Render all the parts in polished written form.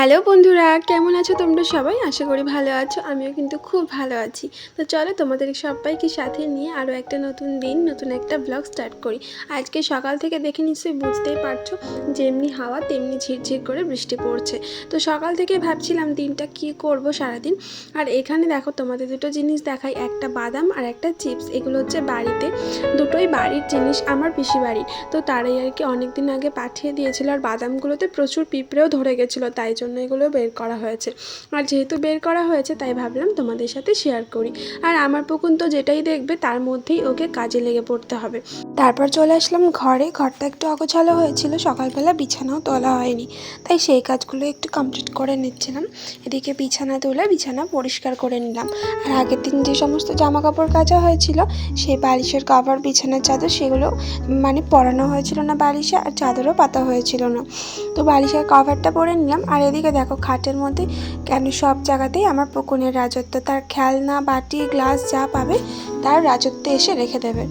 Hello বন্ধুরা, কেমন আছো তোমরা সবাই? আশা করি ভালো আছো। আমিও কিন্তু খুব ভালো আছি। তো চলো তোমাদের সবাইকে সাথে নিয়ে আরও একটা নতুন দিন, নতুন একটা ব্লগ স্টার্ট করি। আজকে সকাল থেকে দেখে নিশ্চয়ই বুঝতেই পারছো, যেমনি হাওয়া তেমনি ঝিরঝির করে বৃষ্টি পড়ছে। তো সকাল থেকে ভাবছিলাম দিনটা কি করব সারাদিন। আর এখানে দেখো তোমাদের দুটো জিনিস দেখাই, একটা বাদাম আর একটা চিপস। এগুলো হচ্ছে বাড়িতে, দুটোই বাড়ির জিনিস, আমার পিসি বাড়ি। তো তারাই আর কি অনেকদিন আগে পাঠিয়ে দিয়েছিল। আর বাদামগুলোতে প্রচুর পিঁপড়েও ধরে গেছিলো, তাই জন্য এগুলো বের করা হয়েছে। আর যেহেতু বের করা হয়েছে তাই ভাবলাম তোমাদের সাথে শেয়ার করি। আর আমার পুকুন তো যেটাই দেখবে তার মধ্যেই ওকে কাজে লেগে পড়তে হবে। তারপর চলে আসলাম ঘরে। ঘরটা একটু অগোছালো হয়েছিল, সকালবেলা বিছানাও তোলা হয়নি, তাই সেই কাজগুলো একটু কমপ্লিট করে নিচ্ছিলাম। এদিকে বিছানা তুলে বিছানা পরিষ্কার করে নিলাম। আর আগের দিন যে সমস্ত জামা কাপড় কাচা হয়েছিল, সেই বালিশের কভার, বিছানার চাদর, সেগুলো মানে পরানো হয়েছিল না বালিশে, আর চাদরও পাতা হয়েছিল না। তো বালিশের কভারটা পরে নিলাম। আর এদিকে দেখো খাটের মধ্যে কেন সব জায়গাতেই আমার পুকুনের রাজত্ব। তার খেলনা, বাটি, গ্লাস যা পাবে তার রাজত্বে এসে রেখে দেবে।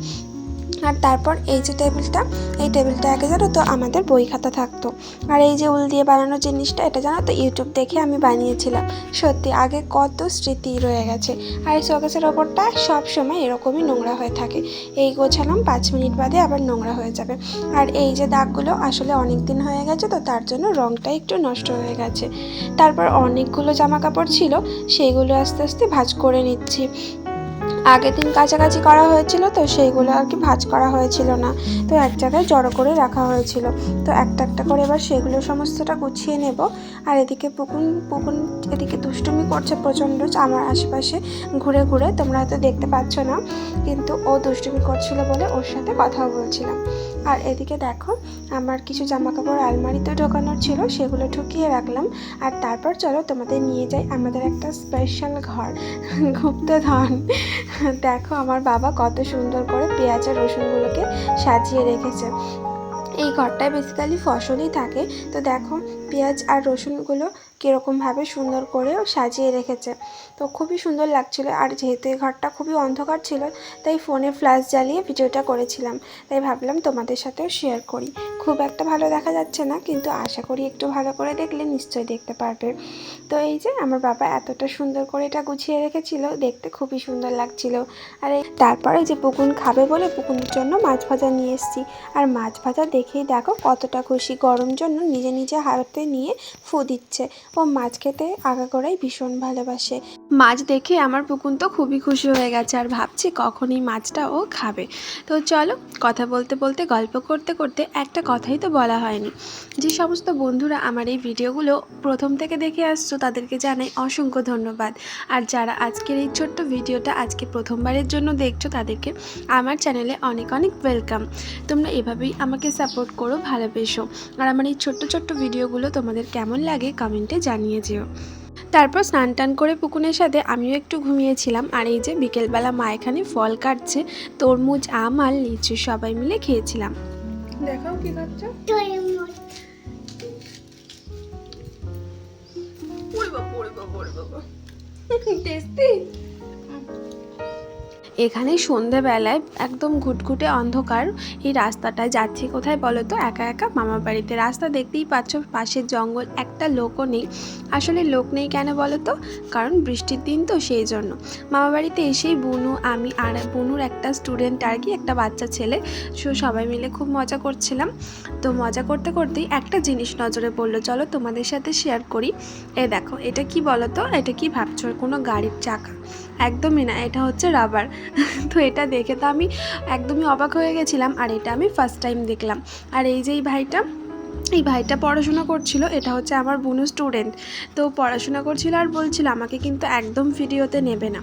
আর তারপর এই যে টেবিলটা, এই টেবিলটা আগে জানো তো আমাদের বই খাতা থাকতো। আর এই যে উল দিয়ে বানানো জিনিসটা, এটা জানো তো ইউটিউব দেখে আমি বানিয়েছিলাম। সত্যি আগে কত স্মৃতি রয়ে গেছে। আর এই শোকেসের ওপরটা সব সময় এরকমই নোংরা হয়ে থাকে। এই গোছালাম, 5 মিনিট বাদে আবার নোংরা হয়ে যাবে। আর এই যে দাগগুলো আসলে অনেক দিন হয়ে গেছে, তো তার জন্য রঙটা একটু নষ্ট হয়ে গেছে। তারপর অনেকগুলো জামা কাপড় ছিল, সেইগুলো আস্তে আস্তে ভাঁজ করে নিচ্ছি। আগের দিন কাছাকাছি করা হয়েছিল, তো সেইগুলো আর কি ভাঁজ করা হয়েছিল না, তো এক জায়গায় জড়ো করে রাখা হয়েছিল। তো একটা একটা করে এবার সেগুলো সমস্তটা গুছিয়ে নেব। আর এদিকে পুকুন পুকুন এদিকে দুষ্টুমি করছে প্রচণ্ড আমার আশেপাশে ঘুরে ঘুরে। তোমরা হয়তো দেখতে পাচ্ছ না, কিন্তু ও দুষ্টুমি করছিল বলে ওর সাথে কথাও বলছিলাম। আর এদিকে দেখো আমার কিছু জামা কাপড় আলমারিতে ঢোকানোর ছিল, সেগুলো ঢুকিয়ে রাখলাম। আর তারপর চলো তোমাদের নিয়ে যাই আমাদের একটা স্পেশাল ঘর, গুপ্তধন। দেখো আমার বাবা কত সুন্দর করে পেঁয়াজ আর রসুনগুলোকে সাজিয়ে রেখেছে। এই ঘরটায় বেসিক্যালি ফসলই থাকে। তো দেখো পেঁয়াজ আর রসুনগুলো কীরকমভাবে সুন্দর করেও সাজিয়ে রেখেছে, তো খুবই সুন্দর লাগছিল। আর যেহেতু এই ঘরটা খুবই অন্ধকার ছিল, তাই ফোনে ফ্ল্যাশ জ্বালিয়ে ভিডিওটা করেছিলাম। তাই ভাবলাম তোমাদের সাথেও শেয়ার করি। খুব একটা ভালো দেখা যাচ্ছে না, কিন্তু আশা করি একটু ভালো করে দেখলে নিশ্চয়ই দেখতে পারবে। তো এই যে আমার বাবা এতটা সুন্দর করে এটা গুছিয়ে রেখেছিল, দেখতে খুবই সুন্দর লাগছিল। আর তারপরে যে পুকুন খাবে বলে পুকুনের জন্য মাছ ভাজা নিয়ে এসেছি। আর মাছ ভাজা দেখেই দেখো কতটা খুশি, গরম জন্য নিজে নিজে হাতে নিয়ে ফু দিচ্ছে। ও মাছ খেতে আগাগোড়াই ভীষণ ভালোবাসে। মাছ দেখে আমার পুকুন তো খুবই খুশি হয়ে গেছে, আর ভাবছি কখন এই মাছটা ও খাবে। তো চলো কথা বলতে বলতে, গল্প করতে করতে একটা কথাই তো বলা হয়নি। যে সমস্ত বন্ধুরা আমার এই ভিডিওগুলো প্রথম থেকে দেখে আসছো, তাদেরকে জানাই অসংখ্য ধন্যবাদ। আর যারা আজকের এই ছোট্ট ভিডিওটা আজকে প্রথমবারের জন্য দেখছো, তাদেরকে আমার চ্যানেলে অনেক অনেক ওয়েলকাম। তোমরা এভাবেই আমাকে সাপোর্ট করো, ভালোবেসো। আর আমার এই ছোট্ট ছোট্ট ভিডিওগুলো তোমাদের কেমন লাগে কমেন্টে জানিয়ে যেও। তারপর স্নান টান করে পুকুনের সাথে আমিও একটু ঘুমিয়েছিলাম। আর এই যে বিকেলবেলা মা এখানে ফল কাটছে, তরমুজ, আম আর লিচু সবাই মিলে খেয়েছিলাম। দেখাও কি খাচ্ছ? টেস্টি। এখানে সন্ধেবেলায় একদম ঘুটঘুটে অন্ধকার, এই রাস্তাটায় যাচ্ছি কোথায় বলো তো? একা একা মামার বাড়িতে। রাস্তা দেখতেই পাচ্ছ, পাশের জঙ্গল, একটা লোকও নেই। আসলে লোক নেই কেন বলো তো? কারণ বৃষ্টির দিন তো, সেই জন্য। মামার বাড়িতে এসেই বুনু, আমি আর বুনুর একটা স্টুডেন্ট আর কি, একটা বাচ্চা ছেলে, সবাই মিলে খুব মজা করছিলাম। তো মজা করতে করতেই একটা জিনিস নজরে পড়লো, চলো তোমাদের সাথে শেয়ার করি। এ দেখো এটা কি বলো তো? এটা কি ভাবছো? কোনো গাড়ির চাকা? একদমই না, এটা হচ্ছে রাবার। তো এটা দেখে তো আমি একদমই অবাক হয়ে গেছিলাম। আর এটা আমি ফার্স্ট টাইম দেখলাম। আর এই যে এই ভাইটা পড়াশোনা করছিল, এটা হচ্ছে আমার বুনু স্টুডেন্ট। তো পড়াশোনা করছিল আর বলছিল আমাকে কিন্তু একদম ভিডিওতে নেবে না।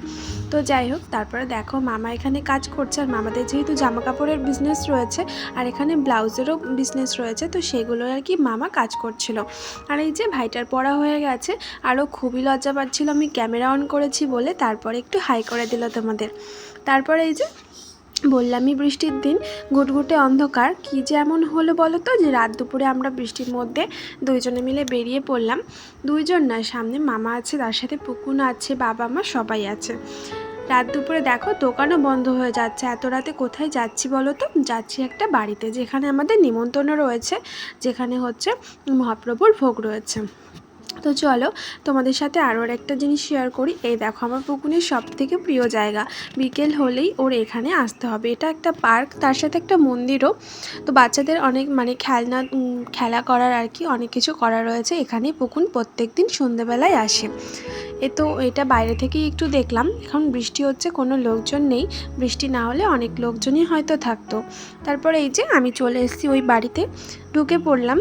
তো যাই হোক, তারপরে দেখো মামা এখানে কাজ করছে। আর মামাদের যেহেতু জামা কাপড়ের বিজনেস রয়েছে, আর এখানে ব্লাউজেরও বিজনেস রয়েছে, তো সেগুলো আর কি মামা কাজ করছিল। আর এই যে ভাইটার পড়া হয়ে গেছে, আরও খুবই লজ্জা পাচ্ছিল আমি ক্যামেরা অন করেছি বলে। তারপরে একটু হাই করে দিল তোমাদের। তারপরে এই যে বললামই বৃষ্টির দিন, ঘুটঘুটে অন্ধকার, কী যে এমন হলো বলো তো, যে রাত দুপুরে আমরা বৃষ্টির মধ্যে দুইজনে মিলে বেরিয়ে পড়লাম। দুইজন না, সামনে মামা আছে, তার সাথে পুকুন আছে, বাবা মা সবাই আছে। রাত দুপুরে দেখো দোকানও বন্ধ হয়ে যাচ্ছে। এত রাতে কোথায় যাচ্ছি বলো তো? যাচ্ছি একটা বাড়িতে, যেখানে আমাদের নিমন্ত্রণ রয়েছে, যেখানে হচ্ছে মহাপ্রভুর ভোগ রয়েছে। তো চলো তোমাদের সাথে আরও একটা জিনিস শেয়ার করি। এই দেখো আমার পুকুনের সবথেকে প্রিয় জায়গা, বিকেল হলেই ওর এখানে আসতে হবে। এটা একটা পার্ক, তার সাথে একটা মন্দিরও। তো বাচ্চাদের অনেক মানে খেলা করার আর কি অনেক কিছু করা রয়েছে এখানে। পুকুন প্রত্যেক দিন সন্ধেবেলায় আসে। তো এটা বাইরে থেকেই একটু দেখলাম। এখন বৃষ্টি হচ্ছে, কোনো লোকজন নেই। বৃষ্টি না হলে অনেক লোকজনই হয়তো থাকতো। তারপরে এই যে আমি চলে এসেছি ওই বাড়িতে, ঢুকে পড়লাম।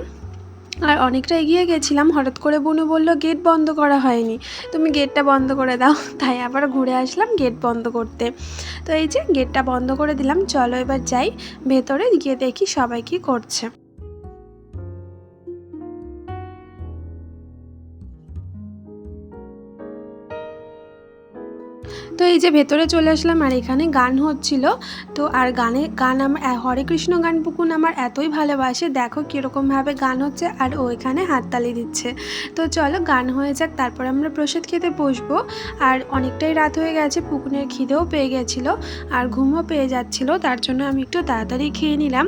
আর অনেকটা এগিয়ে গেছিলাম, হঠাৎ করে বুনু বলল গেট বন্ধ করা হয়নি, তুমি গেটটা বন্ধ করে দাও। তাই আবার ঘুরে আসলাম গেট বন্ধ করতে। তো এই যে গেটটা বন্ধ করে দিলাম। চলো এবার যাই ভেতরে, গিয়ে দেখি সবাই কী করছে। তো এই যে ভেতরে চলে আসলাম, আর এখানে গান হচ্ছিল। তো আর গান আমার হরে কৃষ্ণ গান পুকুন আমার এতই ভালোবাসে, দেখো কীরকমভাবে গান হচ্ছে আর ও এখানে হাততালি দিচ্ছে। তো চলো গান হয়ে যাক, তারপর আমরা প্রসাদ খেতে বসবো। আর অনেকটাই রাত হয়ে গেছে, পুকুনের খিদেও পেয়ে গেছিলো আর ঘুমও পেয়ে যাচ্ছিলো, তার জন্য আমি একটু তাড়াতাড়ি খেয়ে নিলাম।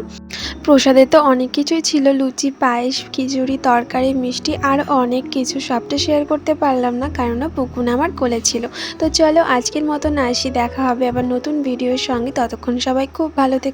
প্রসাদে তো অনেক কিছুই ছিল, লুচি, পায়েস, খিচুড়ি, তরকারি, মিষ্টি আর অনেক কিছু। সবটা শেয়ার করতে পারলাম না, কারণ পুকুন আমার কোলে ছিল। তো চলো আজকের মতন আসি, দেখা হবে আবার নতুন ভিডিওর সঙ্গে। ততক্ষণ সবাই খুব ভালো থেকো।